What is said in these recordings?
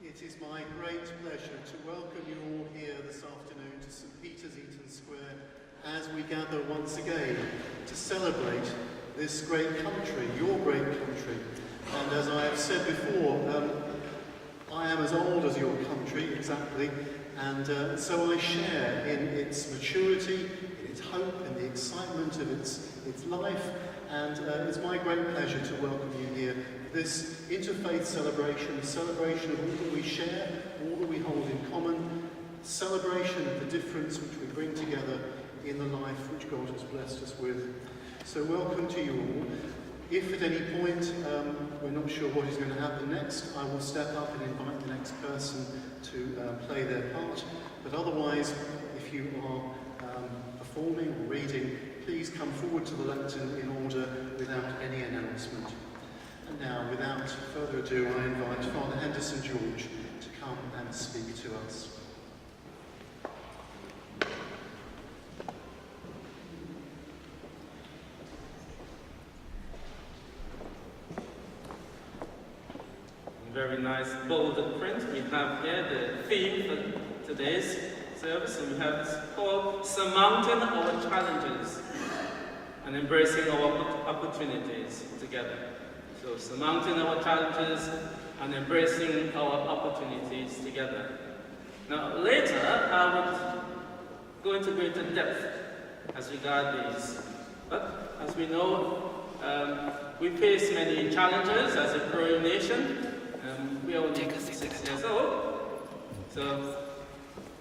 It is my great pleasure to welcome you all here this afternoon to St. Peter's, Eaton Square, as we gather once again to celebrate this great country, your great country. And as I have said before, I am as old as your country, exactly, and so I share in its maturity, in its hope, in the excitement of its life, and it's my great pleasure to welcome you here. This interfaith celebration, celebration of all that we share, all that we hold in common, celebration of the difference which we bring together in the life which God has blessed us with. So welcome to you all. If at any point we're not sure what is going to happen next, I will step up and invite the next person to play their part. But otherwise, if you are performing or reading, please come forward to the lectern in order without any announcement. And now, without further ado, I invite Father Henderson George to come and speak to us. Very nice bold print. We have here the theme for today's service, and we have it called Surmounting Our Challenges and Embracing Our Opportunities Together. So, surmounting our challenges and embracing our opportunities together. Now, later, I would go into greater depth as regards these. But, as we know, we face many challenges as a growing nation. We are only 6 years old. So,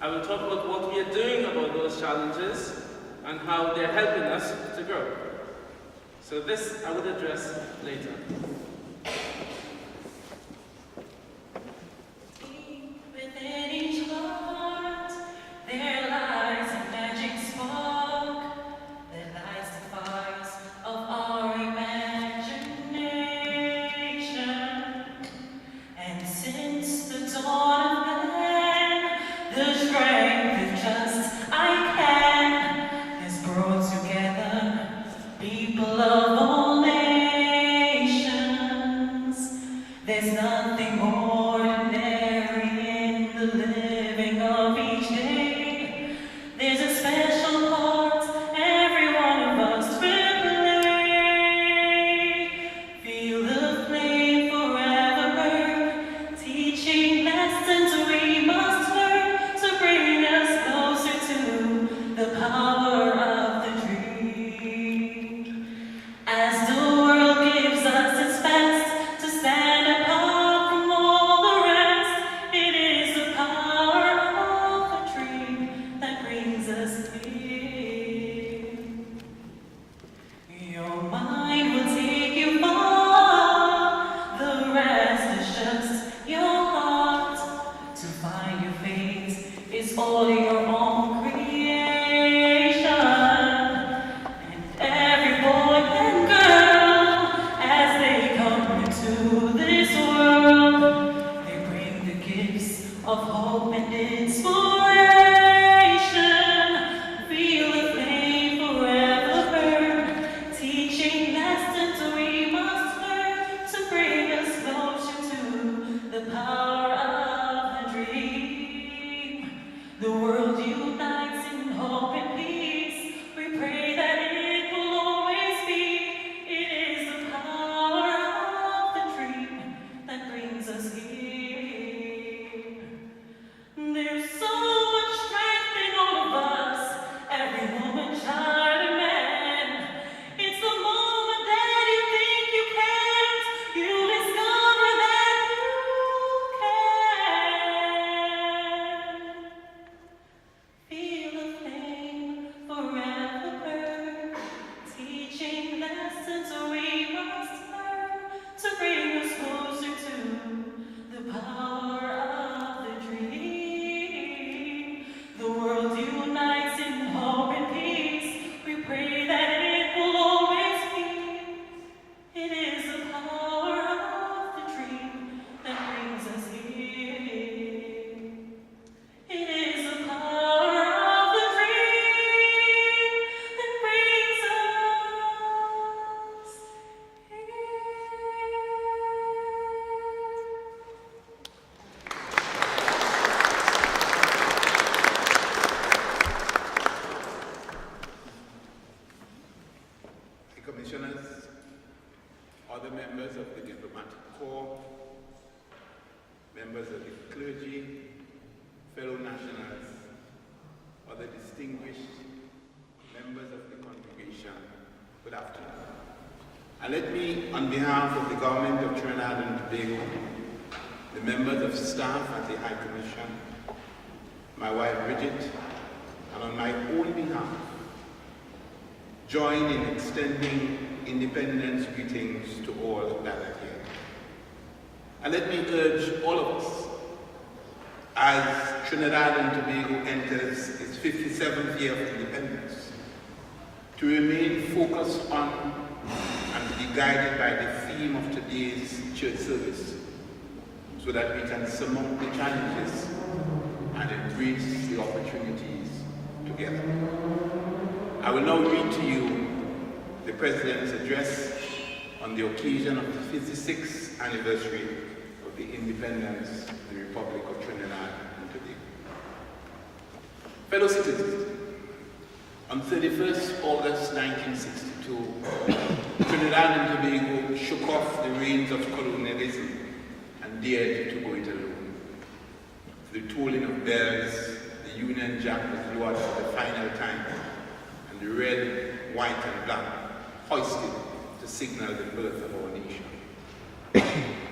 I will talk about what we are doing about those challenges and how they're helping us to grow. So this I would address later. Deep within each heart, there lies a magic spark that lights the fires of our imagination. And since the dawn of man, the strength of just I can has brought together people of all nations. There's nothing more ordinary in the living of each day. There's a special part every one of us will play. Feel the flame forever burn, teaching lessons we must learn to bring us closer to the power of the dream. As the world gives us its best to stand apart from all the rest, it is the power of the dream that brings us here. Your mind will take you far, the rest is just your heart. To find your fate is all your own creation. And every boy and girl, as they come into this world, they bring the gifts of hope and inspiration. Feel the flame forever burn, teaching lessons we must learn to bring us closer to the power of the dream. The world unites in hope and peace. We pray that it will always be. It is the power of the dream that brings us here. There's so much And let me, on behalf of the government of Trinidad and Tobago, the members of staff at the High Commission, my wife Bridget, and on my own behalf, join in extending independence greetings to all that are here. And let me urge all of us, as Trinidad and Tobago enters its 57th year of independence, to remain focused on and be guided by the theme of today's church service, so that we can surmount the challenges and embrace the opportunities together. I will now read to you the President's address on the occasion of the 56th anniversary of the independence of the Republic of Trinidad and Tobago. Fellow citizens, on 31st August 1962, Trinidad and Tobago shook off the reins of colonialism and dared to go it alone. The tolling of bells, the Union Jack was lowered for the final time, and the red, white, and black hoisted to signal the birth of our nation.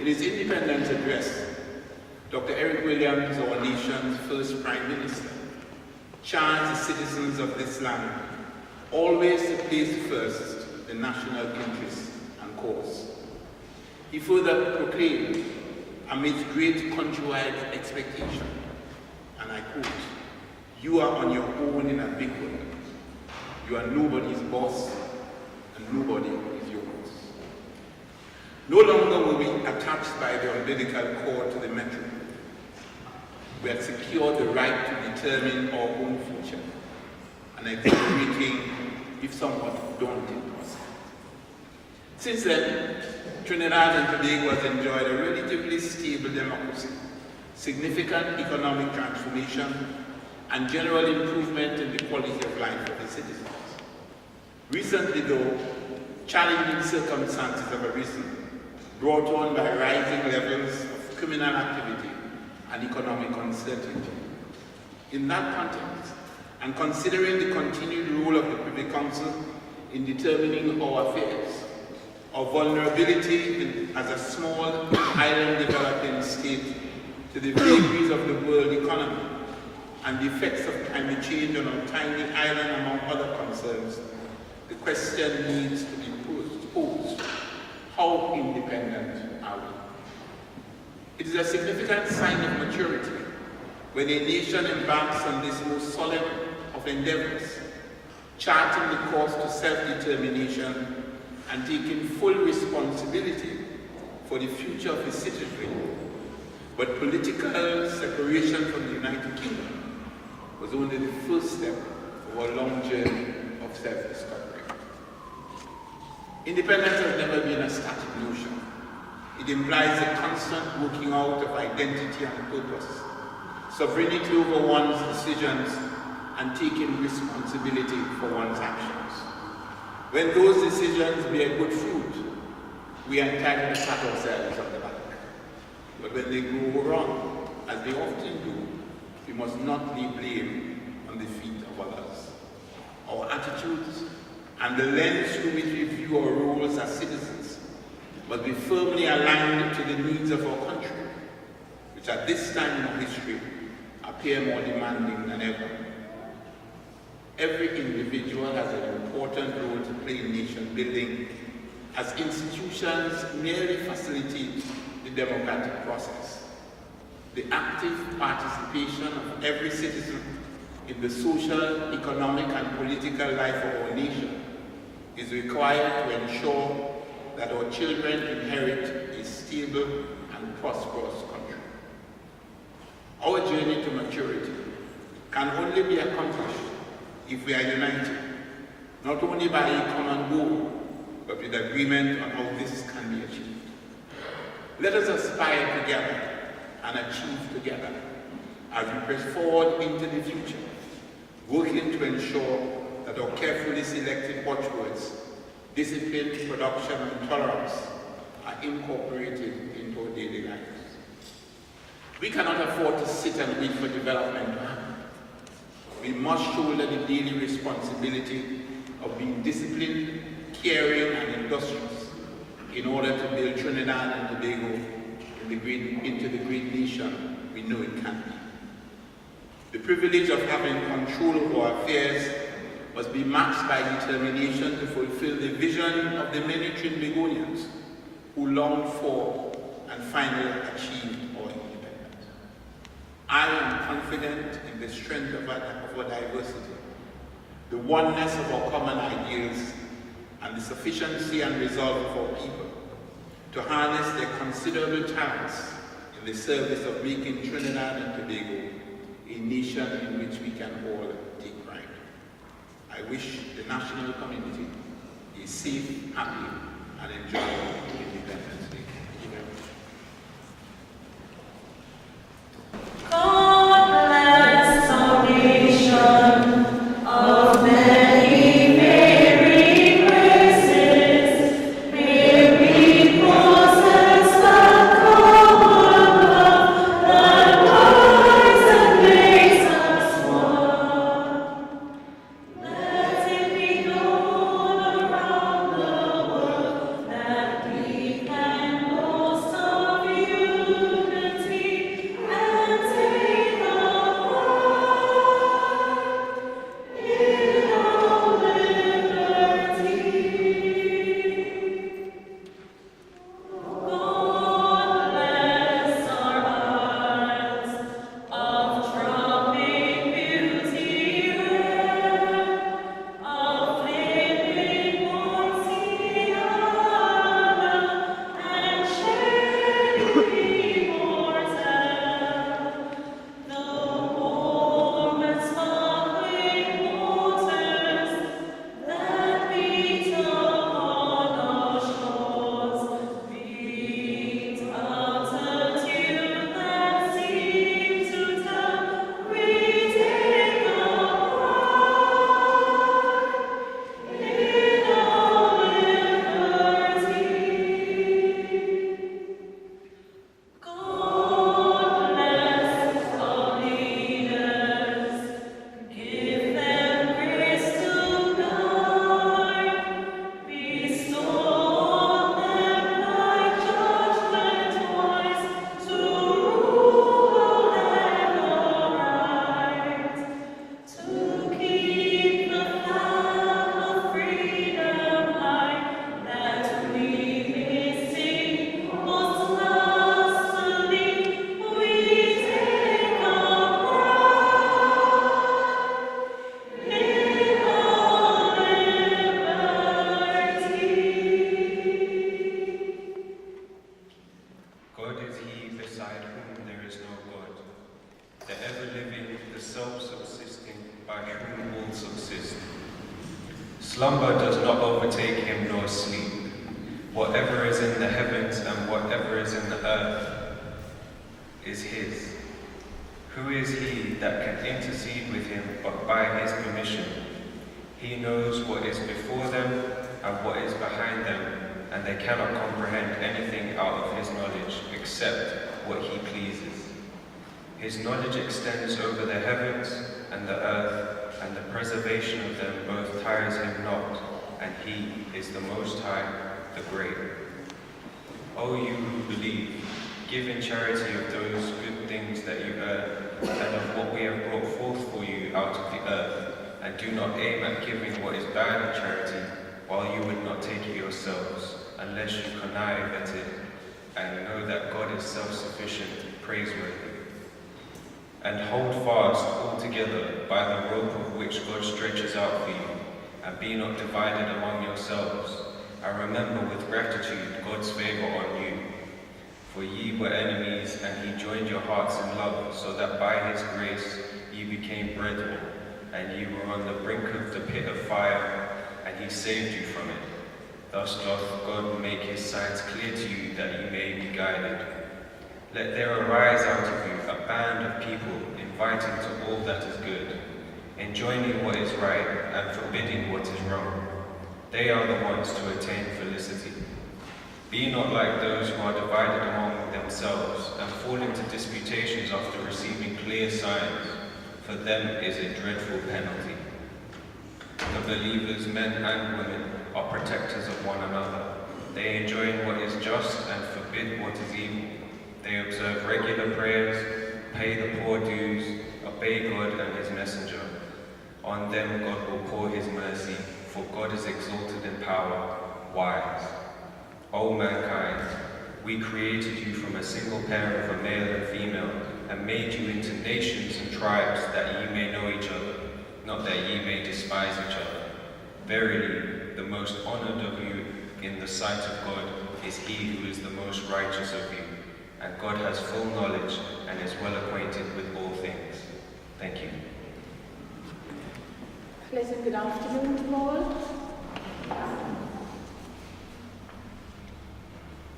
In his independence address, Dr. Eric Williams, our nation's first Prime Minister, charged the citizens of this land always to place first the national interest and cause. He further proclaimed, amidst great countrywide expectation, and I quote, "You are on your own in a big world. You are nobody's boss, and nobody is yours." No longer were we attached by the umbilical cord to the metro. We had secured the right to determine our own future, an exhilarating, if somewhat daunting process. Since then, Trinidad and Tobago has enjoyed a relatively stable democracy, significant economic transformation, and general improvement in the quality of life of the citizens. Recently, though, challenging circumstances have arisen, brought on by rising levels of criminal activity and economic uncertainty. In that context, and considering the continued role of the Privy Council in determining our affairs, our vulnerability as a small island developing state to the vagaries of the world economy, and the effects of climate change on our tiny island, among other concerns, the question needs to be posed: how independent are we? It is a significant sign of maturity when a nation embarks on this most solemn of endeavors, charting the course to self-determination and taking full responsibility for the future of its citizenry. But political separation from the United Kingdom was only the first step of our long journey of self-discovery. Independence has never been a static notion. It implies a constant working out of identity and purpose, sovereignty over one's decisions, and taking responsibility for one's actions. When those decisions bear good fruit, we are entitled to pat ourselves on the back. But when they go wrong, as they often do, we must not lay blame on the feet of others. Our attitudes and the lens through which we view our roles as citizens must be firmly aligned to the needs of our country, which at this time in our history appear more demanding than ever. Every individual has an important role to play in nation building, as institutions merely facilitate the democratic process. The active participation of every citizen in the social, economic, and political life of our nation is required to ensure that our children inherit a stable and prosperous country. Our journey to maturity can only be accomplished if we are united, not only by a common goal, but with agreement on how this can be achieved. Let us aspire together and achieve together as we press forward into the future, working to ensure that our carefully selected watchwords, discipline, production, and tolerance, are incorporated into our daily lives. We cannot afford to sit and wait for development to happen. We must shoulder the daily responsibility of being disciplined, caring, and industrious in order to build Trinidad and Tobago into the great nation we know it can be. The privilege of having control of our affairs must be matched by determination to fulfill the vision of the many Trinbagonians who longed for and finally achieved our independence. I am confident in the strength of our diversity, the oneness of our common ideals, and the sufficiency and resolve of our people to harness their considerable talents in the service of making Trinidad and Tobago a nation in which we can all take pride. I wish the national community a safe, happy, and enjoyable Independence Day. Thank you very much. God bless our nation of many merry graces, merry crosses that come above, that rise and makes us one. Let it be known around the world that we can boast of unity and take a pride in our liberty. God bless our isles of tropic beauty rare, of living Oceana and sharing immortal, the warm and sparkling waters that beat upon our shores, beat out a tune that seems to tell we take a pride in our liberty. God bless our leaders, give them grace to guide, bestow on them thy judgment wise, to rule ever right, to keep the flag of freedom high, that we may sing most lustily, we take a pride in our liberty. God is he beside whom there is no God, the ever-living, the self-subsisting, by whom all subsist. Slumber does not overtake him, nor sleep. Whatever is in the heavens and whatever is in the earth is his. Who is he that can intercede with him but by his permission? He knows what is before them and what is behind them, and they cannot comprehend anything out of his knowledge except what he pleases. His knowledge extends over the heavens and the earth, and the preservation of them both tires him not, and he is the Most High, the Great. O you who believe, give in charity of those good things that you earn, and of what we have brought forth for you out of the earth, and do not aim at giving what is bad in charity, while you would not take it yourselves, unless you connive at it, and know that God is self-sufficient, praiseworthy. And hold fast altogether by the rope of which God stretches out for you, and be not divided among yourselves, and remember with gratitude God's favor on you. For ye were enemies, and he joined your hearts in love, so that by his grace ye became brethren, and ye were on the brink of the pit of fire, and he saved you from it. Thus doth God make his signs clear to you, that ye may be guided. Let there arise out of you a band of people, inviting to all that is good, enjoining what is right, and forbidding what is wrong. They are the ones to attain felicity. Be not like those who are divided among themselves, and fall into disputations after receiving clear signs. For them is a dreadful penalty. The believers, men and women, are protectors of one another. They enjoin what is just and forbid what is evil. They observe regular prayers, pay the poor dues, obey God and his messenger. On them God will pour his mercy, for God is exalted in power, wise. O mankind, we created you from a single pair of a male and female, and made you into nations and tribes, that ye may know each other, not that ye may despise each other. Verily, the most honored of you in the sight of God is he who is the most righteous of you, and God has full knowledge and is well acquainted with all things. Thank you. Pleasant good afternoon to all.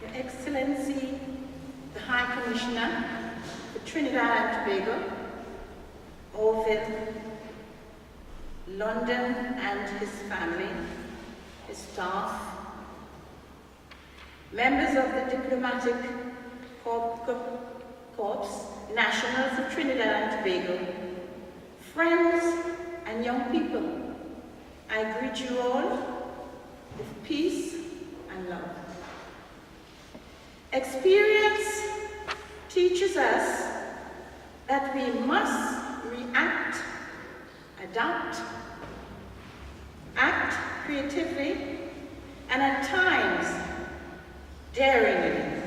Your Excellency, the High Commissioner for Trinidad and Tobago, Orville, London and his family, his staff, members of the Diplomatic Corps, Nationals of Trinidad and Tobago, friends and young people, I greet you all with peace and love. Experience teaches us that we must react, adapt, act creatively, and at times daringly,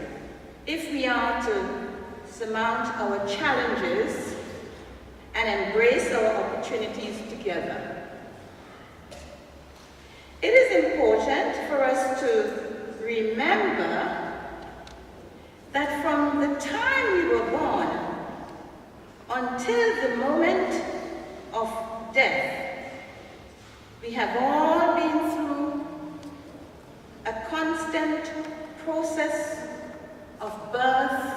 if we are to surmount our challenges and embrace our opportunities together. It is important for us to remember that from the time we were born until the moment of death, we have all been through a constant process of birth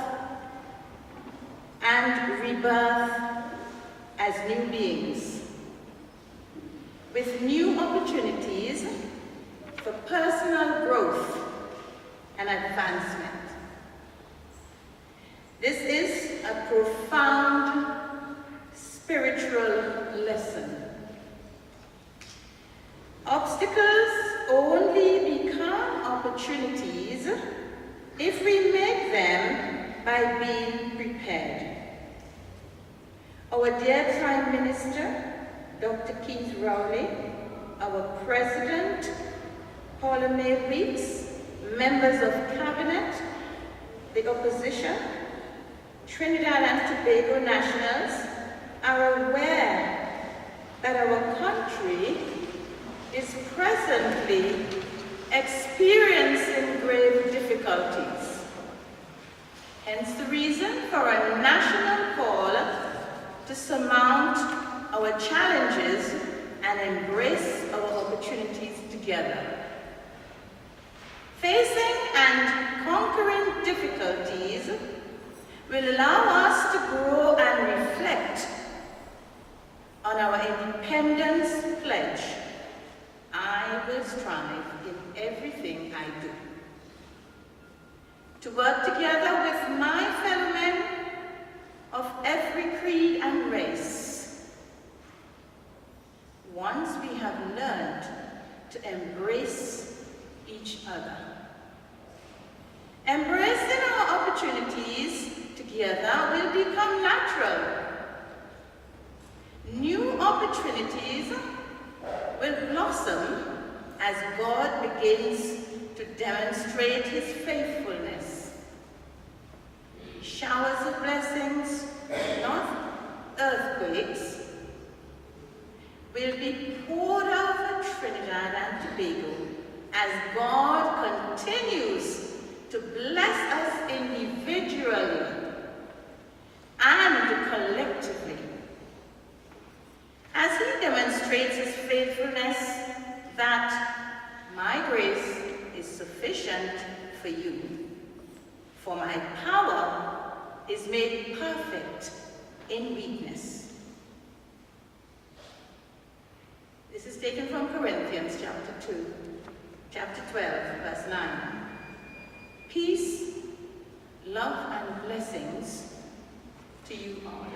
and rebirth as new beings, with new opportunities for personal growth and advancement. This is a profound spiritual lesson. Obstacles only become opportunities if we make them by being prepared. Our dear Prime Minister, Dr. Keith Rowley, our President, Paula May Weeks, members of Cabinet, the opposition, Trinidad and Tobago nationals are aware that our country is presently experiencing grave difficulties. Hence the reason for a national call to surmount our challenges and embrace our opportunities together. Facing and conquering difficulties will allow us to grow and reflect on our independence pledge. I will strive in everything I do to work together with my fellow men of every creed and race. Once we have learned to embrace each other. Embracing our opportunities together will become natural. New opportunities will blossom as God begins to demonstrate his faithfulness. Showers of blessings, not earthquakes, will be poured over Trinidad and Tobago as God continues to bless us individually and collectively. As he demonstrates his faithfulness, that my grace is sufficient for you, for my power is made perfect in weakness. This is taken from Corinthians chapter 12, verse 9. Peace, love, and blessings to you all.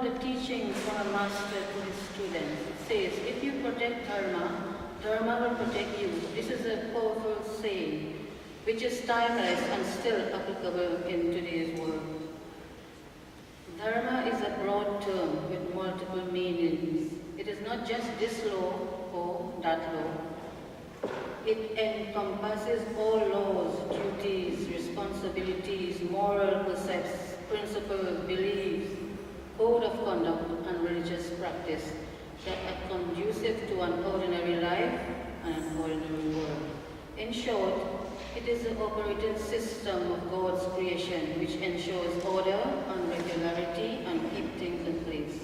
the teaching from a master to his students. It says, if you protect Dharma, Dharma will protect you. This is a powerful saying, which is timeless and still applicable in today's world. Dharma is a broad term with multiple meanings. It is not just this law or that law. It encompasses all laws, duties, responsibilities, moral precepts, principles, beliefs, code of conduct, and religious practice that are conducive to an ordinary life and an ordinary world. In short, it is the operating system of God's creation which ensures order and regularity and keep things in place.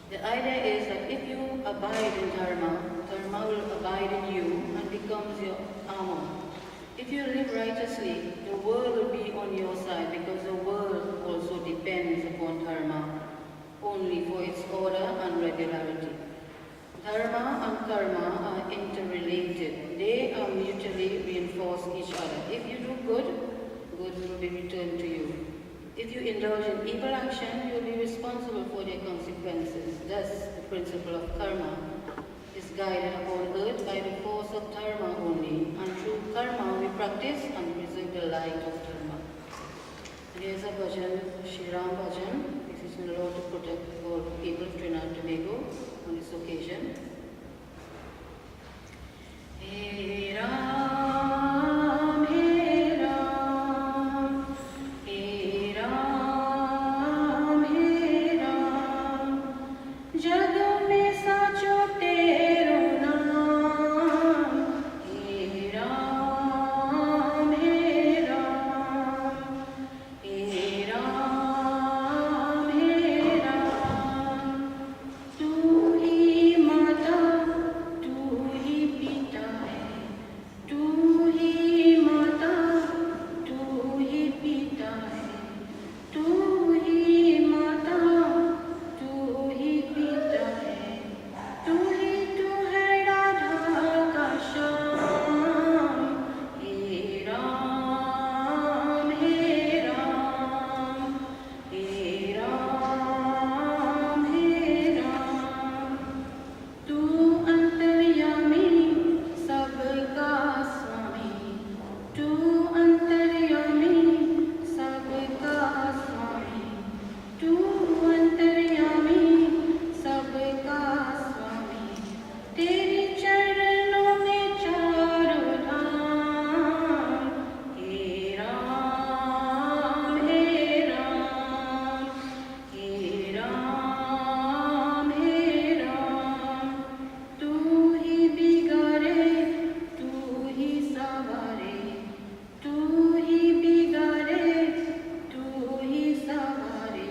The idea is that if you abide in Dharma, Dharma will abide in you and becomes your armor. If you live righteously, the world will be on your side because the world also depends upon Dharma only for its order and regularity. Dharma and karma are interrelated. They are mutually reinforce each other. If you do good, good will be returned to you. If you indulge in evil action, you will be responsible for their consequences. Thus, the principle of karma is guided upon earth by the force of dharma only, and through karma we practice and preserve the light of dharma. There is a bhajan, Shri Ram bhajan. This is in order to protect all people of Trinidad and Tobago on this occasion. Hey Ram, Hey Ram, Hey Ram, Hey Ram, Jag mein sacho tero naam. Hey Ram, Hey Ram, Hey Ram, Hey Ram, tu hi mata, tu hi pita hai, tu hi mata, tu hi pita hai, tu hi mata, tu hi pita hai, tu hai Radha ka Shyam. Hey Ram, Hey Ram, Hey Ram, Hey Ram, tu antaryami sabka swami, tu antaryami sabka swami, tu antaryami sabka swami, teri charanon mein charo dhaam. Hey Ram, Hey Ram, Hey Ram, Hey Ram, tu hi bigare, tu hi savare, tu hi bigare, tu hi savare,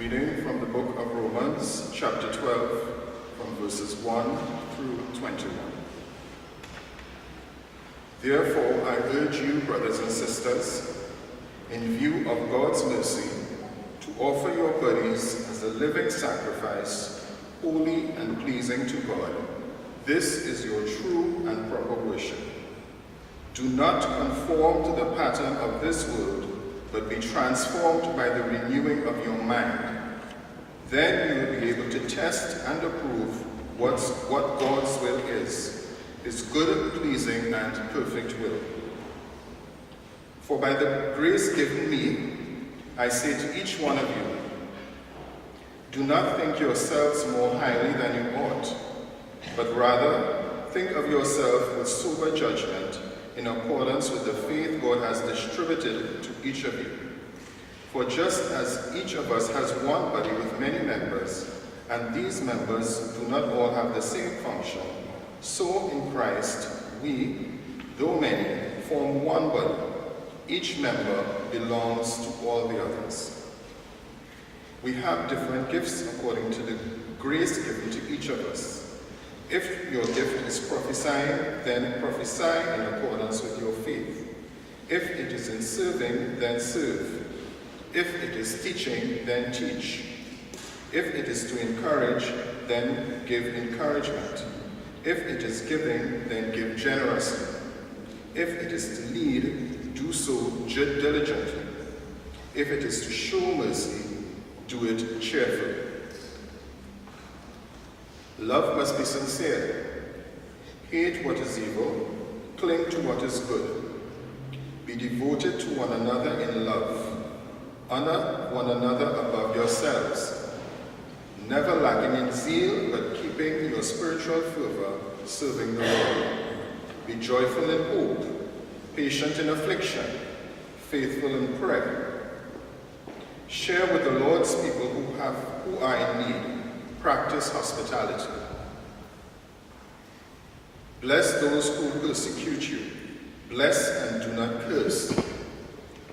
Reading from the book of Romans, chapter 12, from verses 1 through 21. Therefore, I urge you, brothers and sisters, in view of God's mercy, to offer your bodies as a living sacrifice, holy and pleasing to God. This is your true and proper worship. Do not conform to the pattern of this world, but be transformed by the renewing of your mind. Then you will be able to test and approve what God's will is, his good, pleasing, and perfect will. For by the grace given me, I say to each one of you, do not think yourselves more highly than you ought, but rather think of yourself with sober judgment in accordance with the faith God has distributed to each of you. For just as each of us has one body with many members, and these members do not all have the same function, so in Christ we, though many, form one body. Each member belongs to all the others. We have different gifts according to the grace given to each of us. If your gift is prophesying, then prophesy in accordance with your faith. If it is in serving, then serve. If it is teaching, then teach. If it is to encourage, then give encouragement. If it is giving, then give generously. If it is to lead, do so diligently. If it is to show mercy, do it cheerfully. Love must be sincere. Hate what is evil, cling to what is good. Be devoted to one another in love. Honor one another above yourselves. Never lacking in zeal, but keeping your spiritual fervor, serving the Lord. Be joyful in hope, patient in affliction, faithful in prayer. Share with the Lord's people who are in need. Practice hospitality. Bless those who persecute you. Bless and do not curse.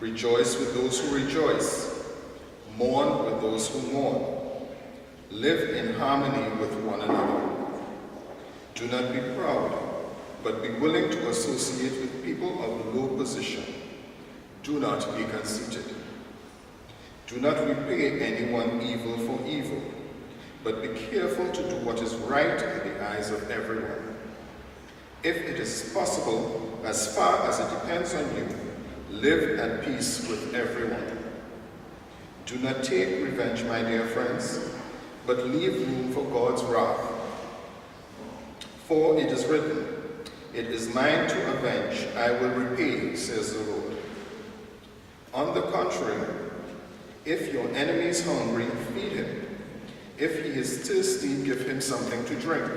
Rejoice with those who rejoice. Mourn with those who mourn. Live in harmony with one another. Do not be proud, but be willing to associate with people of low position. Do not be conceited. Do not repay anyone evil for evil, but be careful to do what is right in the eyes of everyone. If it is possible, as far as it depends on you, live at peace with everyone. Do not take revenge, my dear friends, but leave room for God's wrath. For it is written, "It is mine to avenge, I will repay, says the Lord." On the contrary, if your enemy is hungry, feed him. If he is thirsty, give him something to drink.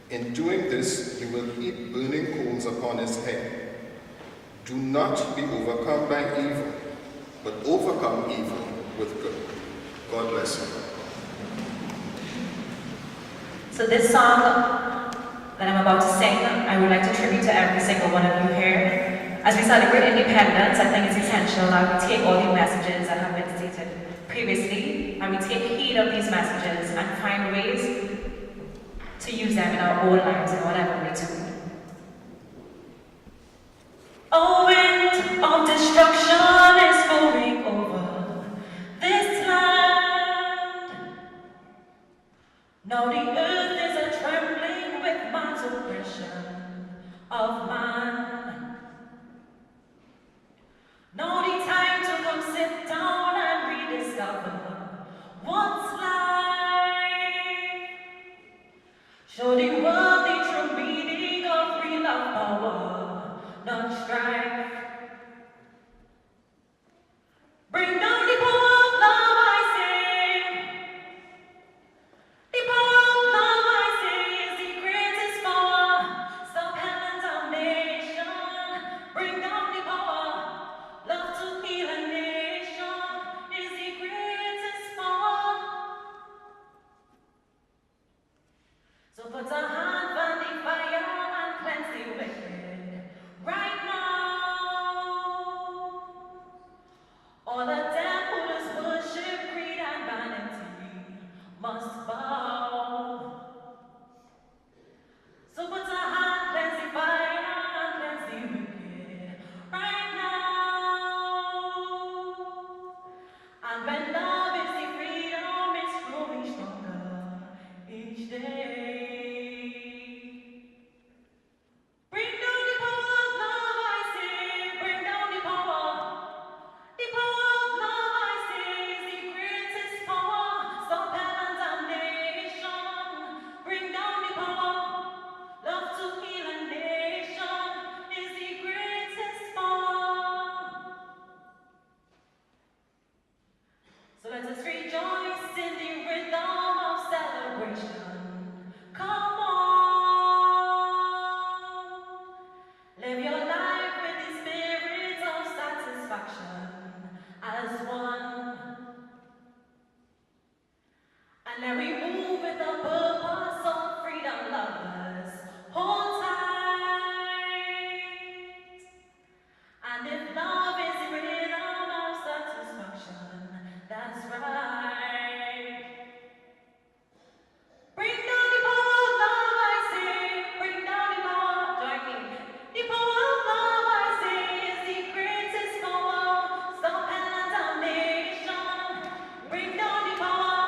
In doing this, you will heap burning coals upon his head. Do not be overcome by evil, but overcome evil with good. God bless you. So this song that I'm about to sing, I would like to tribute to every single one of you here. As we celebrate independence, I think it's essential that we take all the messages that have been stated previously, and we take heed of these messages and find ways to use them in our own lives in whatever we do. A wind of destruction is blowing over this land. Now the earth is a-trembling with man's oppression of man. Now the time to come sit down and rediscover what's life. Show the world the true meaning of real love, power, not strife. Bring down the power of love, I say. The power of love, I say, is the greatest power. Stop heaven's damnation. And every move with a purpose of freedom lovers. Hold tight. And if love is the rhythm of satisfaction, that's right. Bring down the power of love, I say. Bring down the power, join me. The power of love, I say, is the greatest power. Stop and damnation. Bring down the power.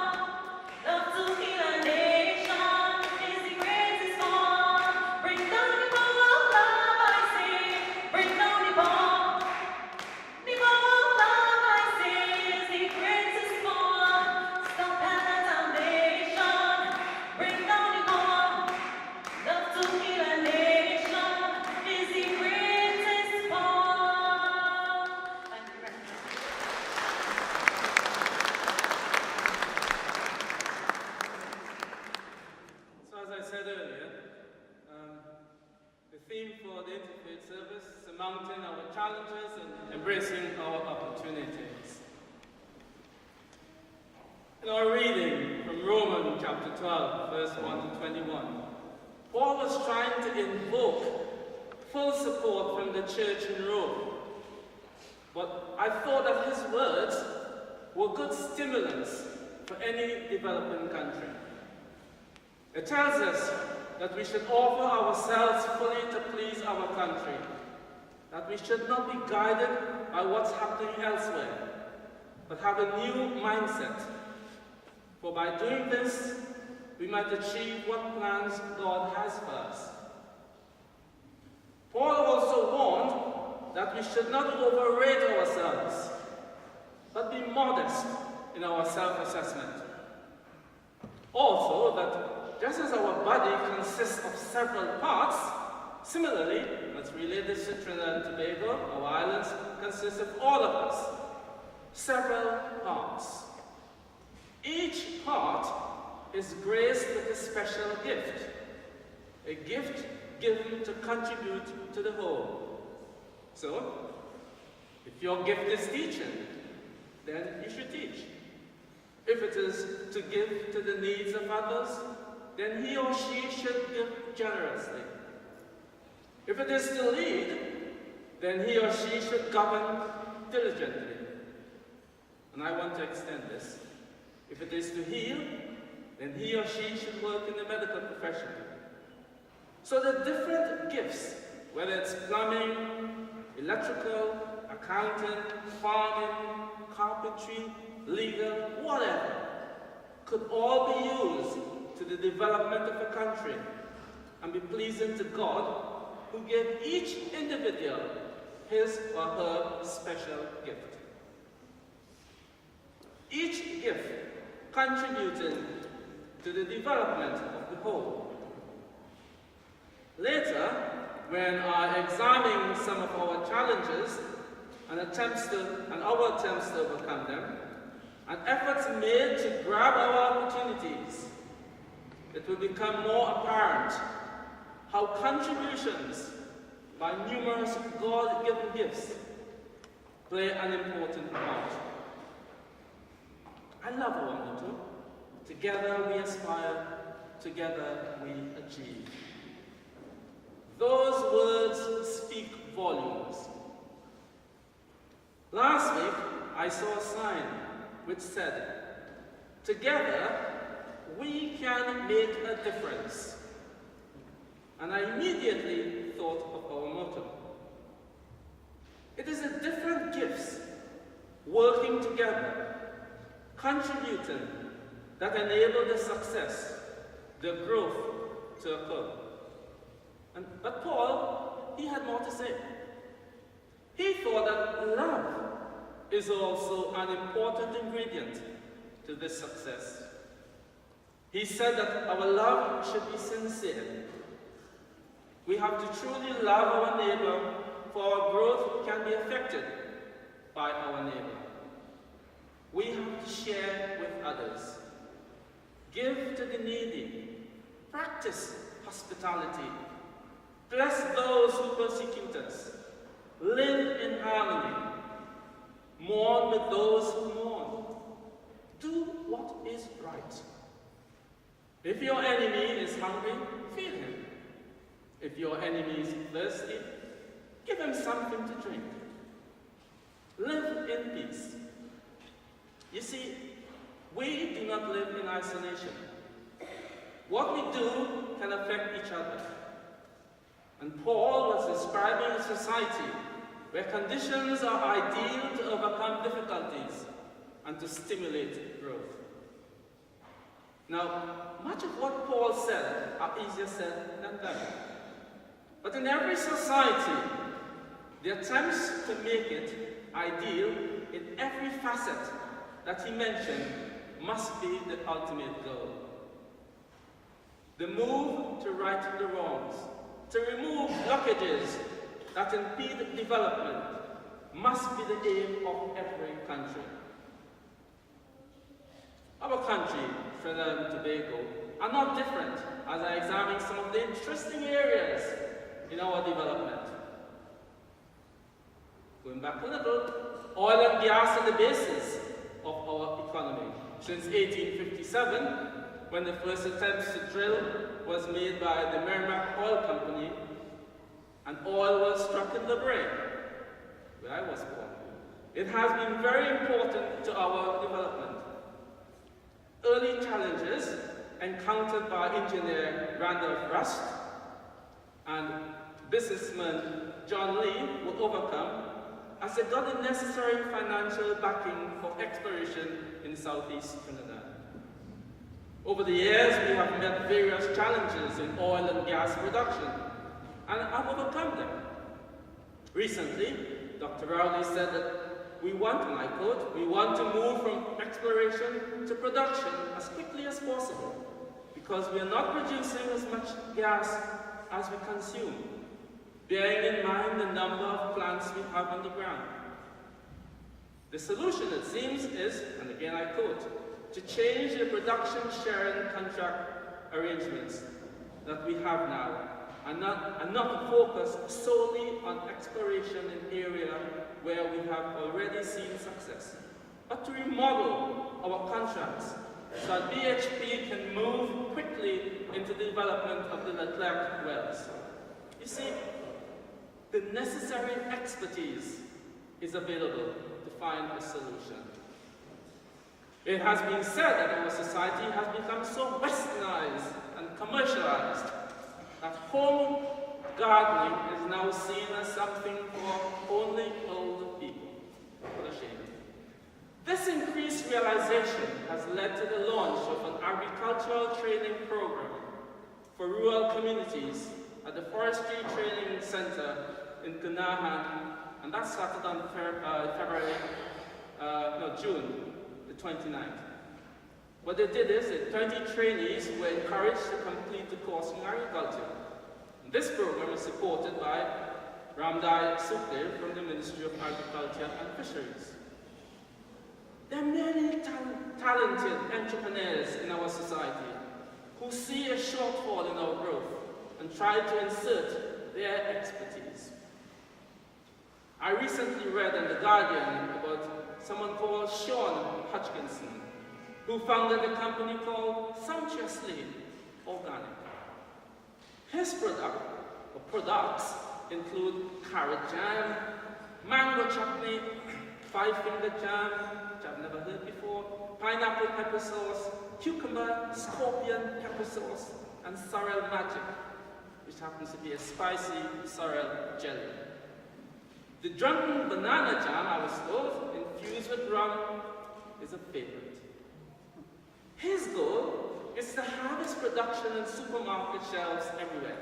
Love to heal a nation is the greatest power. Bring down the power of love, I say. Bring down the power. The power of love, I say, is the greatest power. Stop and damnation. Bring down the power. Love to heal a nation is the greatest power. Thank you very much. So as I said earlier, the theme for the Interfaith Service, surmounting our challenges and embracing our opportunities. In our reading from Romans chapter 12, verse 1 to 21, Paul was trying to invoke full support from the church in Rome. But I thought that his words were good stimulants for any developing country. It tells us that we should offer ourselves fully to please our country, that we should not be guided by what's happening elsewhere, but have a new mindset. For by doing this, we might achieve what plans God has for us. Paul also warned that we should not overrate ourselves, but be modest in our self-assessment. Also, that just as our body consists of several parts, similarly, let's relate this to Trinidad and Tobago, our islands consist of all of us, several parts. Each part is graced with a special gift, a gift given to contribute to the whole. So, if your gift is teaching, then you should teach. If it is to give to the needs of others, then he or she should give generously. If it is to lead, then he or she should govern diligently. And I want to extend this. If it is to heal, then he or she should work in the medical profession. So the different gifts, whether it's plumbing, electrical, accounting, farming, carpentry, legal, whatever, could all be used to the development of a country and be pleasing to God, who gave each individual his or her special gift. Each gift contributing to the development of the whole. Later, when I examine some of our challenges and our attempts to overcome them, and efforts made to grab our opportunities, it will become more apparent how contributions by numerous God-given gifts play an important part. I love our motto, together we aspire, together we achieve. Those words speak volumes. Last week, I saw a sign which said, "Together, we can make a difference." And I immediately thought of our motto. It is the different gifts working together, contributing, that enable the success, the growth to occur. But Paul, he had more to say. He thought that love is also an important ingredient to this success. He said that our love should be sincere. We have to truly love our neighbor, for our growth can be affected by our neighbor. We have to share with others. Give to the needy. Practice hospitality. Bless those who persecute us. Live in harmony. Mourn with those who mourn. Do what is right. If your enemy is hungry, feed him. If your enemy is thirsty, give him something to drink. Live in peace. You see, we do not live in isolation. What we do can affect each other. And Paul was describing a society where conditions are ideal to overcome difficulties and to stimulate growth. Now, much of what Paul said are easier said than done. But in every society, the attempts to make it ideal in every facet that he mentioned must be the ultimate goal. The move to right the wrongs, to remove blockages that impede development, must be the aim of every country. Our country, Trinidad and Tobago, are not different as I examine some of the interesting areas in our development. Going back a little, oil and gas are the basis of our economy. Since 1857, when the first attempts to drill was made by the Merrimack Oil Company, and oil was struck in the brain, where I was born. It has been very important to our development. Early challenges encountered by engineer Randolph Rust and businessman John Lee were overcome as they got the necessary financial backing for exploration in southeast Trinidad. Over the years, we have met various challenges in oil and gas production and have overcome them. Recently, Dr. Rowley said that we want to move from exploration to production as quickly as possible because we are not producing as much gas as we consume, bearing in mind the number of plants we have on the ground. The solution, it seems, is, and again I quote, to change the production sharing contract arrangements that we have now and not to focus solely on exploration in area where we have already seen success, but to remodel our contracts so that BHP can move quickly into the development of the Clarke wells. You see, the necessary expertise is available to find a solution. It has been said that our society has become so westernized and commercialized that home gardening is now seen as something for only older people. What a shame. This increased realization has led to the launch of an agricultural training program for rural communities at the Forestry Training Center in Ghany, and that started on June the 29th. What they did is that 20 trainees were encouraged to complete the course in agriculture. And this program is supported by Rambaransingh from the Ministry of Agriculture and Fisheries. There are many talented entrepreneurs in our society who see a shortfall in our growth and try to insert their expertise. I recently read in The Guardian about someone called Sean Hodgkinson, who founded a company called Sumptuously Organic. His products include carrot jam, mango chutney, five-finger jam, which I've never heard before, pineapple pepper sauce, cucumber, scorpion pepper sauce, and sorrel magic, which happens to be a spicy sorrel jelly. The drunken banana jam, I was told, infused with rum, is a favorite. His goal is to have his production in supermarket shelves everywhere.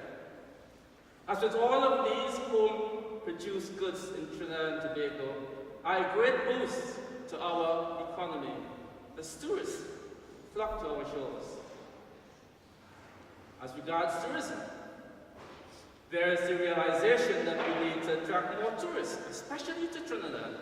As with all of these home-produced goods in Trinidad and Tobago, are a great boost to our economy as tourists flock to our shores. As regards tourism, there is the realization that we need to attract more tourists, especially to Trinidad.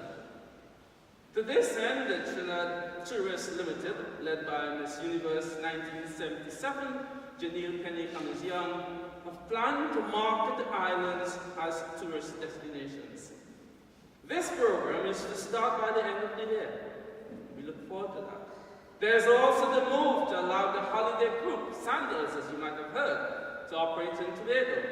To this end, the Trinidad Tourists Limited, led by Miss Universe 1977, Janelle Penny and Ms. Young, have planned to market the islands as tourist destinations. This program is to start by the end of the year. We look forward to that. There's also the move to to allow the holiday group, Sandals, as you might have heard, to operate in Tobago.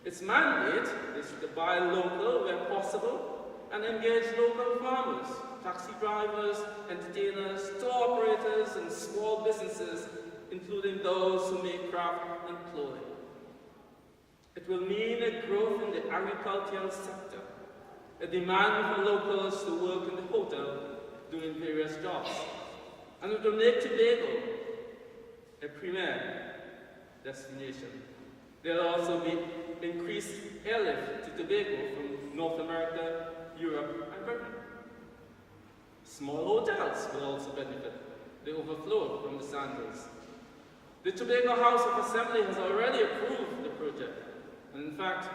Its mandate is to buy local where possible and engage local farmers, taxi drivers, entertainers, tour operators, and small businesses, including those who make craft and clothing. It will mean a growth in the agricultural sector, a demand for locals to work in the hotel doing various jobs, and it will make Tobago a premier destination. There will also be increased airlift to Tobago from North America, Europe, and Britain. Small hotels will also benefit the overflow from the Sandals. The Tobago House of Assembly has already approved the project, and in fact,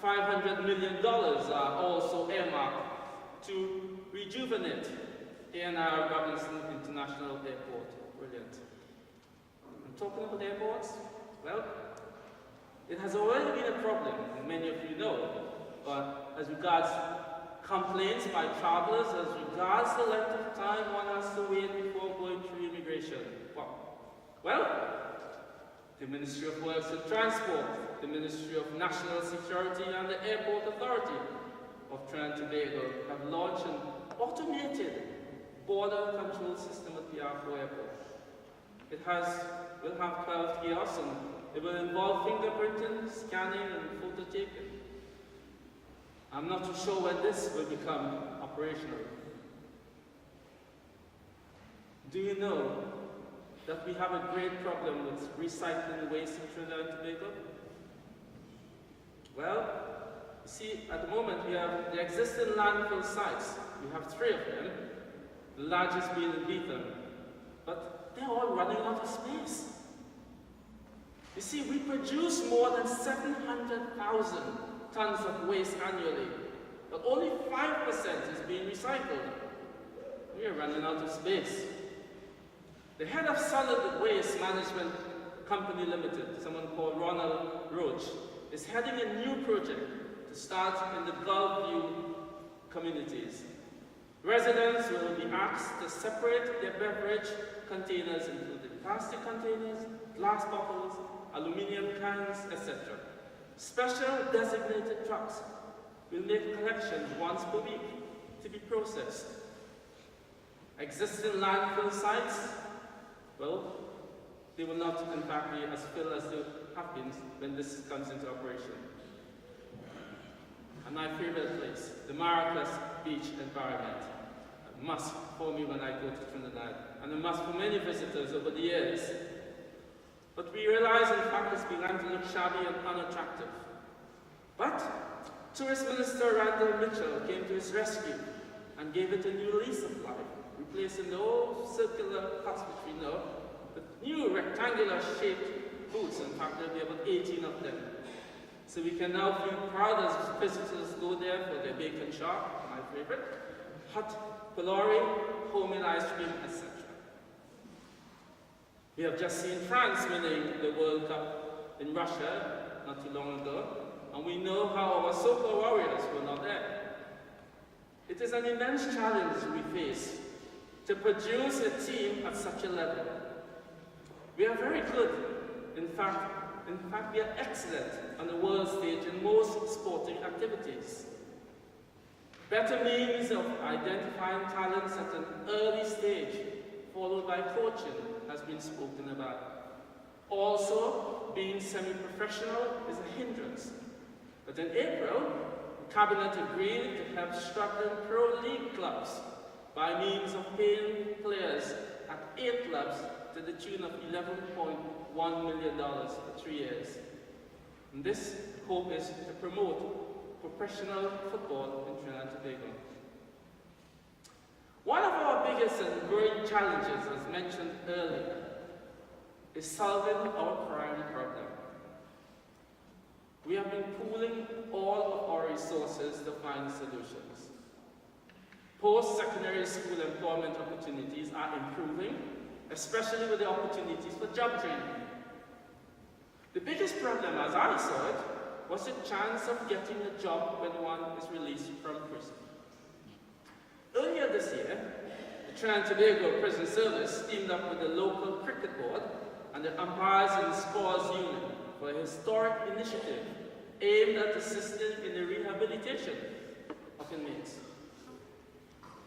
$500 million are also earmarked to rejuvenate Rambaransingh International Airport. Brilliant. I'm talking about airports. Well, it has already been a problem, and many of you know, but as regards complaints by travelers, as regards the length of time one has to wait before going through immigration. Well, the Ministry of Works and Transport, the Ministry of National Security, and the Airport Authority of Trinidad and Tobago have launched an automated border control system at the Arco Airport. It will have 12 kiosks, and it will involve fingerprinting, scanning, and photo taking. I'm not too sure when this will become operational. Do you know that we have a great problem with recycling waste in Trinidad and Tobago? Well, you see, at the moment we have the existing landfill sites. We have 3 of them, the largest being in Eaton, but they're all running out of space. You see, we produce more than 700,000 tons of waste annually, but only 5% is being recycled. We are running out of space. The head of Solid Waste Management Company Limited, someone called Ronald Roach, is heading a new project to start in the Gulf View communities. Residents will be asked to separate their beverage containers, including plastic containers, glass bottles, aluminum cans, etc. Special designated trucks will make collections once per week to be processed. Existing landfill sites, well, they will not in fact be as full as they have been when this comes into operation. And my favorite place, the Maracas beach environment, a must for me when I go to Trinidad, and a must for many visitors over the years. But we realize, in fact, it's begun to look shabby and unattractive. But Tourist Minister Randall Mitchell came to his rescue and gave it a new lease of life, replacing the old circular huts which we know with new rectangular-shaped booths. In fact, there'll be about 18 of them. So we can now feel proud as visitors go there for their bacon shark, my favorite, hot pilori, homemade ice cream, etc. We have just seen France winning the World Cup in Russia not too long ago, and we know how our soccer warriors were not there. It is an immense challenge we face to produce a team at such a level. We are very good. In fact, we are excellent on the world stage in most sporting activities. Better means of identifying talents at an early stage, followed by coaching, has been spoken about. Also, being semi-professional is a hindrance. But in April, the Cabinet agreed to help struggling pro league clubs by means of paying players at 8 clubs to the tune of $11.1 million for 3 years. And this hope is to promote professional football in Trinidad and Tobago. One of our biggest and growing challenges, as mentioned earlier, is solving our crime problem. We have been pooling all of our resources to find solutions. Post-secondary school employment opportunities are improving, especially with the opportunities for job training. The biggest problem, as I saw it, was the chance of getting a job when one is released from prison. Earlier this year, The Trinidad and Tobago Prison Service teamed up with the local cricket board and the Umpires and Scores Union for a historic initiative aimed at assisting in the rehabilitation of inmates.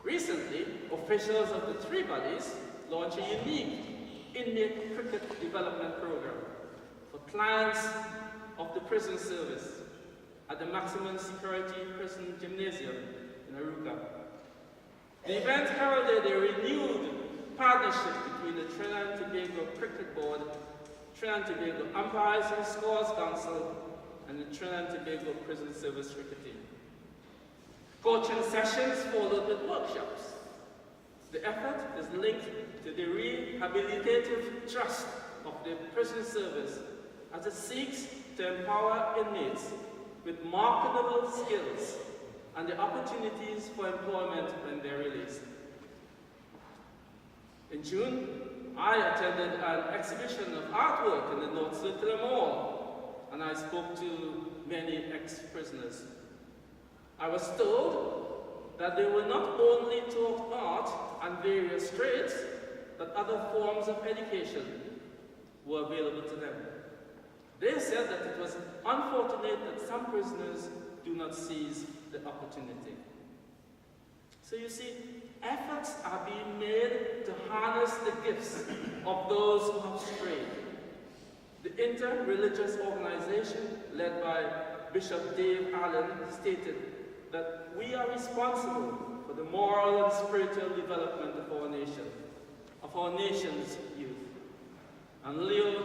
Recently, officials of the three bodies launched a unique inmate cricket development program for clients of the prison service at the maximum security prison gymnasium in Aruca. The event heralded a renewed partnership between the Trinidad and Tobago Cricket Board, Trinidad and Tobago Umpires and Scores Council, and the Trinidad and Tobago Prison Service cricket team. Coaching sessions followed with workshops. The effort is linked to the rehabilitative trust of the prison service as it seeks to empower inmates with marketable skills and the opportunities for employment when they're released. In June, I attended an exhibition of artwork in the North Circular Mall, and I spoke to many ex-prisoners. I was told that they were not only taught art and various trades, but other forms of education were available to them. They said that it was unfortunate that some prisoners do not seize the opportunity. So you see, efforts are being made to harness the gifts of those who have strayed. The inter-religious organization led by Bishop Dave Allen stated that we are responsible for the moral and spiritual development of our nation, of our nation's youth. And Leo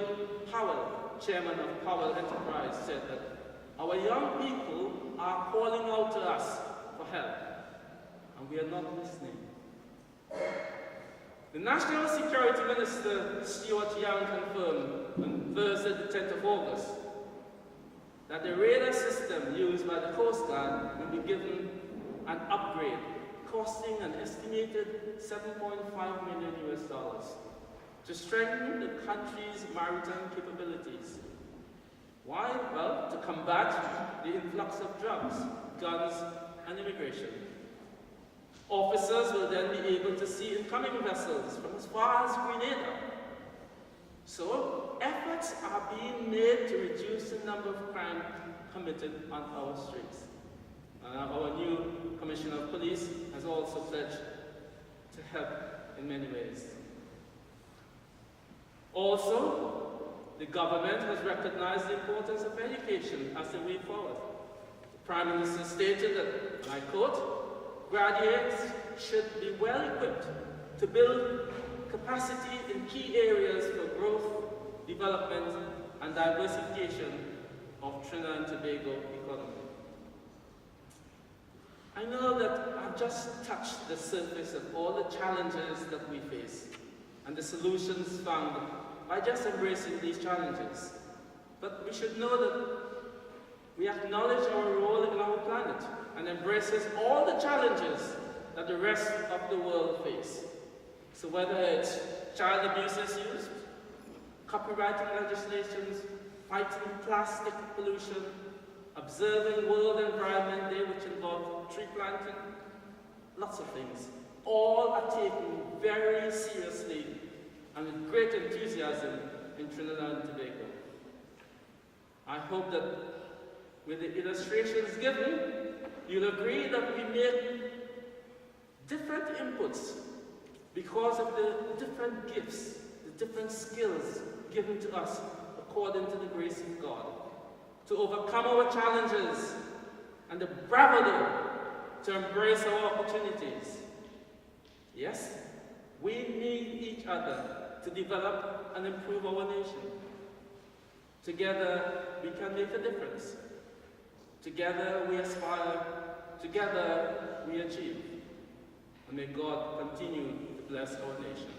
Powell, chairman of Powell Enterprise, said that our young people are calling out to us for help, and we are not listening. The National Security Minister, Stuart Young, confirmed on Thursday, the 10th of August, that the radar system used by the Coast Guard will be given an upgrade, costing an estimated $7.5 million to strengthen the country's maritime capabilities. Why? Well, to combat the influx of drugs, guns, and immigration. Officers will then be able to see incoming vessels from as far as Grenada. So, efforts are being made to reduce the number of crimes committed on our streets. Our new Commissioner of Police has also pledged to help in many ways. Also, the government has recognized the importance of education as the way forward. The Prime Minister stated that, and I quote, graduates should be well equipped to build capacity in key areas for growth, development, and diversification of Trinidad and Tobago economy. I know that I've just touched the surface of all the challenges that we face and the solutions found by just embracing these challenges. But we should know that we acknowledge our role in our planet and embraces all the challenges that the rest of the world face. So whether it's child abuse issues, copywriting legislations, fighting plastic pollution, observing World Environment Day, which involved tree planting, lots of things, all are taken very seriously and with great enthusiasm in Trinidad and Tobago. I hope that with the illustrations given, you'll agree that we make different inputs because of the different gifts, the different skills given to us according to the grace of God, to overcome our challenges and the bravado to embrace our opportunities. Yes, we need each other to develop and improve our nation. Together, we can make a difference. Together, we aspire. Together, we achieve. And may God continue to bless our nation.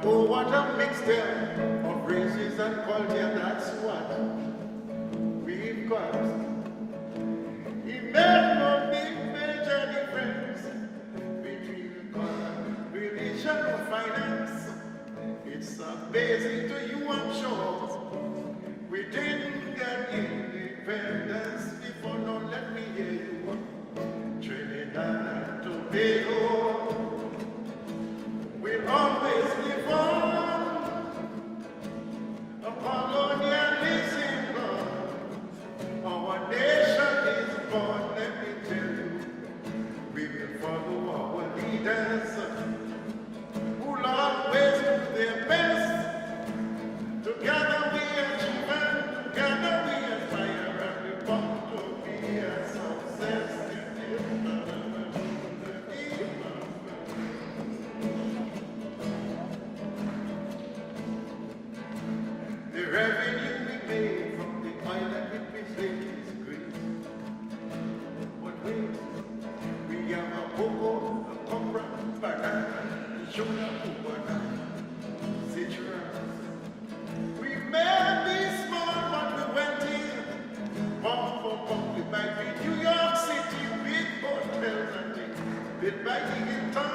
Oh, what a mixture of races and culture, that's what we've got. It made no big major difference between color, religion, or finance. It's amazing to you, I'm sure. We didn't get independence before, no, let me hear you. Trinidad and Tobago will always live on. A colonialism gone. Our nation is born, let me tell you. We will follow our leaders who'll always do their best. Together we achieve and together we aspire, and we want to be a success. The revenue we made from the oil that we present is great. But wait, we have a cocoa, a copra, banana, sugar, banana, citrus. We may be small, but we went in. Pump for pump, we might be New York City, big hotels and things. Built by the Eaton,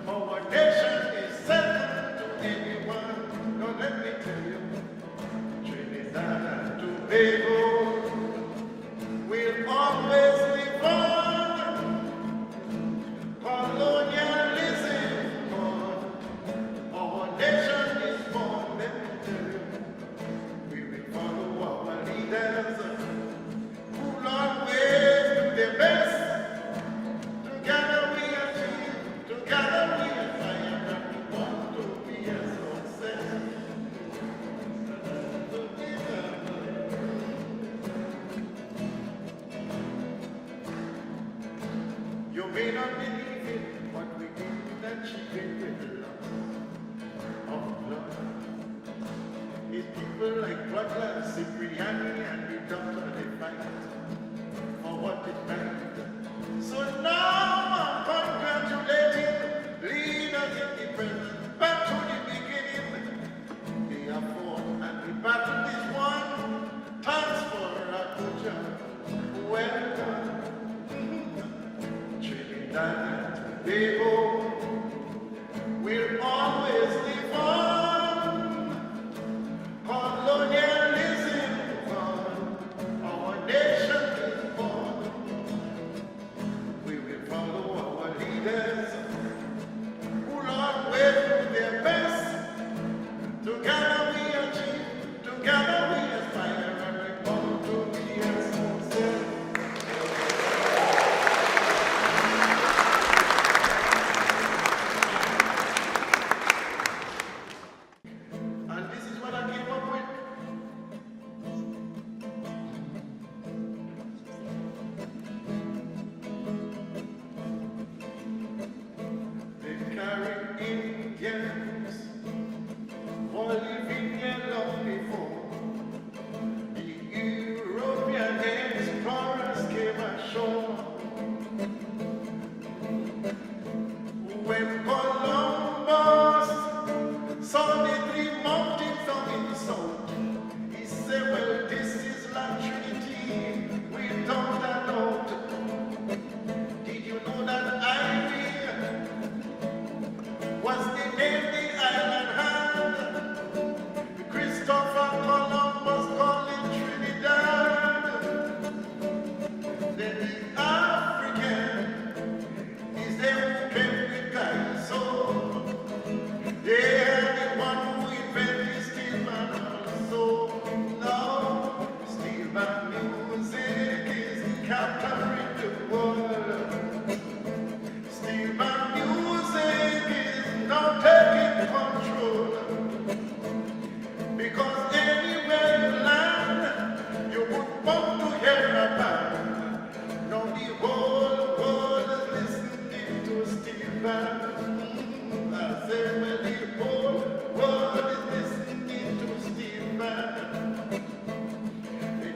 our nation is second to anyone. Now let me tell you, Trinidad and Tobago will always live on. Colonialism gone. Our nation is born, let me tell you. We will follow our leaders who'll always do their best. Together we achieve, together we aspire, and we want to be a success. You may not believe it, but we did achieve it with lots of blood. It's people like Claudia, Cipriani, and the doctor, they fight for what is right. So now I'm congratulating leaders in the present, back to the beginning. They are fought and the battle is won. Thanks for a good job. Well done. Trinidad and Tobago will always live on. Colonialism gone. Our nation is born. We will follow our leaders who'll always do their best. Together we achieve, together we aspire, and we want to be a success. And this is what I came up with. The Caribbeans were living here long before the European explorers came ashore. When Columbus saw the three mountains down in the south, he said, well, this is La Trinity, without a doubt. Did you know that Ireland was the name the island had? Christopher Columbus called it Trinidad. Then the African is the who came with Ghany. So they are the one who invented Steelman also. Now Steelman music is capturing the world. Steelman music is now taking control. Because anywhere you land, you would want to hear a band. Now the whole world is listening to Steelman. I say, well, the whole world is listening to Steelman.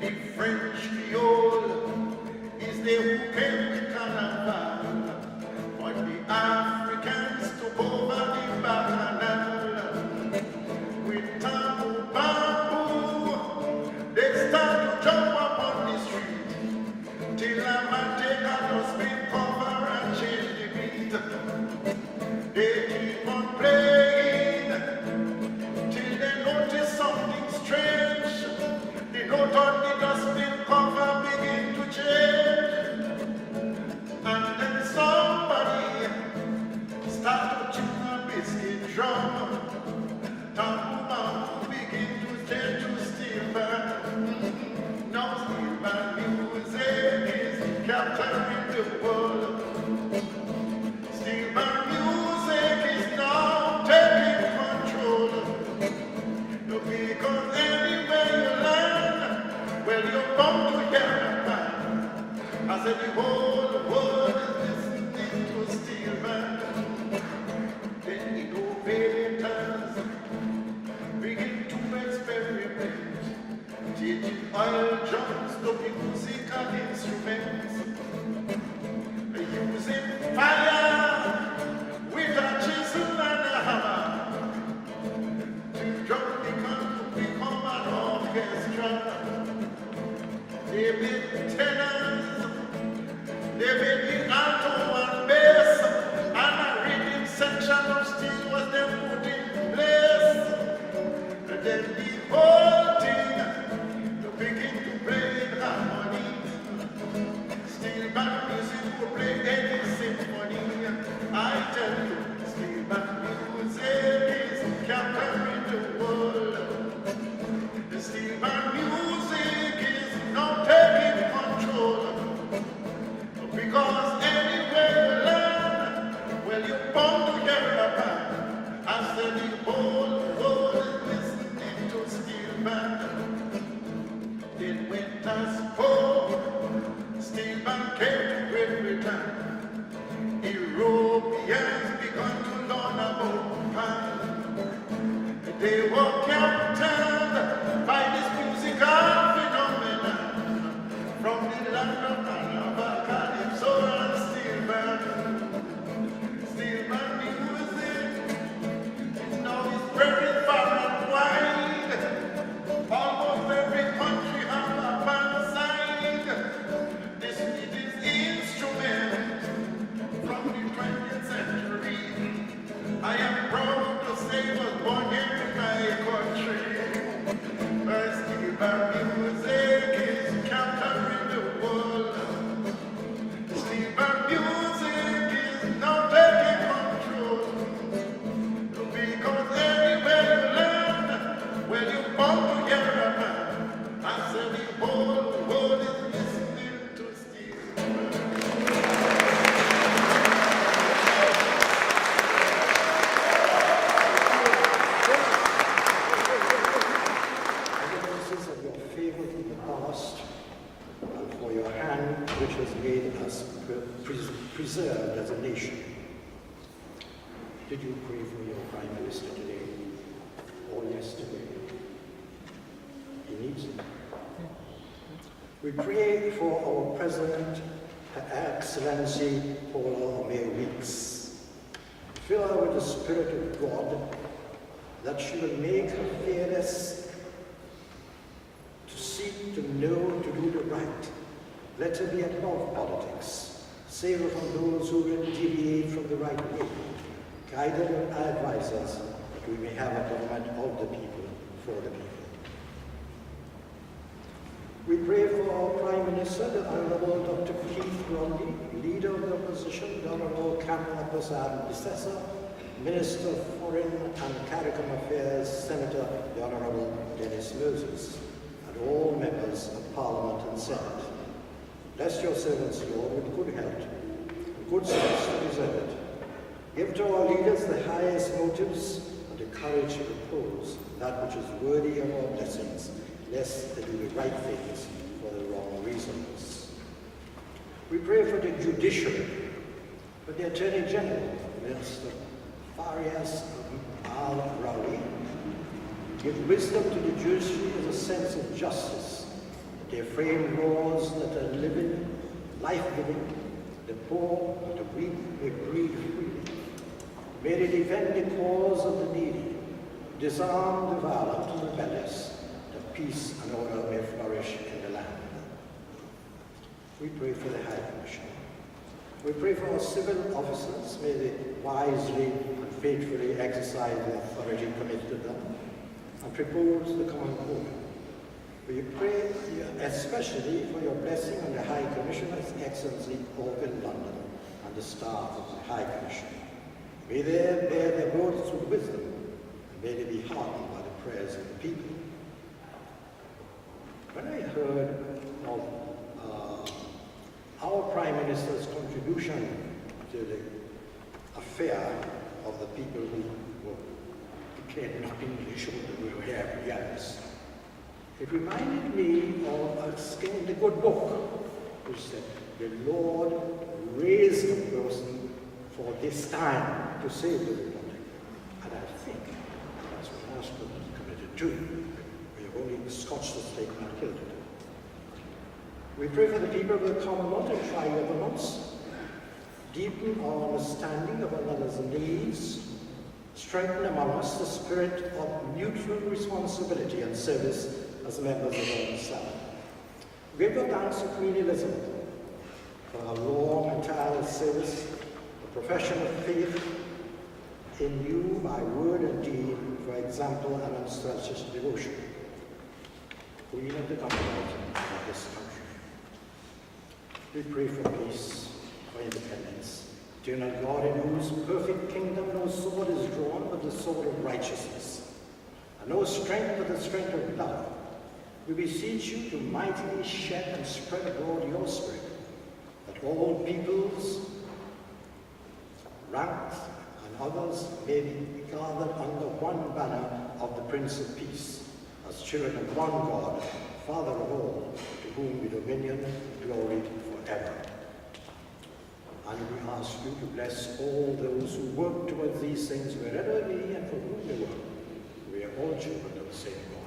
The French Creole is the who came with Carnival. But the Africans took over the Bacchanal. capturing the world. Still my music is now taking control. Because anywhere you land, well, you're bound to hear a man. I said the whole world is listening to a steel man. Then innovators begin to experiment, teaching oil drums to musical instruments, using fire with a chisel and a hammer to drum become an orchestra. They made tenors, they made the alto and bass, and a rhythm section of steel was then put in place. And then the whole thing to begin to play in harmony. Steel band music will play any symphony. I tell you, steel band music is capturing the world. The steel band music is now taking control. Because anywhere you land, well, you're bound to hear a band. I said the whole world is listening to steel band. Then winter's cold, steel band came to Great Britain. Europeans began to learn about pan. They were captured by this musical phenomenon from the land of Calabar, Calypso and steel band. Steel band music now is spreading far and wide. Almost every country has a band side. This is instrument from the 20th century. I am proud to say I was born here in my country. But steel band music is capturing the world. Steel band music is now taking control. Because anywhere you land, well, you're bound to hear a man. I said the whole world is listening to steel band. Of your favor in the past, and for your hand which has made us preserved as a nation. Did you pray for your Prime Minister today or yesterday? He needs it. We pray for our President, Her Excellency Paula May Weeks. Fill her with the Spirit of God, that she will make her fearless to seek, to know, to do the right. Let her be above politics. Save her from those who will deviate from the right way. Guide her and advise us that we may have a government of the people, for the people. We pray for our Prime Minister, the Honourable Dr. Keith Grundy, Leader of the Opposition, the Honourable Canon Bissessa, Minister of Foreign and CARICOM Affairs, Senator the Honourable Dennis Moses, and all members of Parliament and Senate. Bless your servants, Lord, with good health, and good sense to deserve it. Give to our leaders the highest motives and the courage to oppose that which is worthy of our blessings, lest they do the right things for the wrong reasons. We pray for the judiciary, for the Attorney General, Minister Farias Al-Rawi. Give wisdom to the judiciary as a sense of justice, that they frame laws that are living, life-giving, the poor and the weak may breathe freely. May they defend the cause of the needy, disarm the violent and rebellious, that peace and order may flourish in the land. We pray for the High Commission. We pray for our civil officers. May they wisely and faithfully exercise the authority committed to them and propose the common good. We pray especially for your blessing on the High Commissioner's Excellency Orville London and the staff of the High Commission. May they bear their words with wisdom, and may they be heartened by the prayers of the people. When I heard of our our Prime Minister's contribution to the affair of the people who were declared not English or who were here yes. It reminded me of the good book, which said, the Lord raised a person for this time to save the Republic. And I think that's what Ashton is committed to. We have only scotched the stake, not killed it. We pray for the people of the Commonwealth and try governments, deepen our understanding of one another's needs, strengthen among us the spirit of mutual responsibility and service as members of our South. We give thanks to Queen Elizabeth for her long and tireless service, the profession of faith in you by word and deed, for example and unselfish devotion. Queen of the Commonwealth of this country. We pray for peace, for independence. Dear God, in whose perfect kingdom no sword is drawn but the sword of righteousness, and no strength but the strength of love, we beseech you to mightily shed and spread abroad your spirit, that all peoples, ranks, and others may be gathered under one banner of the Prince of Peace, as children of one God, Father of all, to whom be dominion and glory forever. And we ask you to bless all those who work towards these things wherever they be and for whom they work. We are all children of the same God.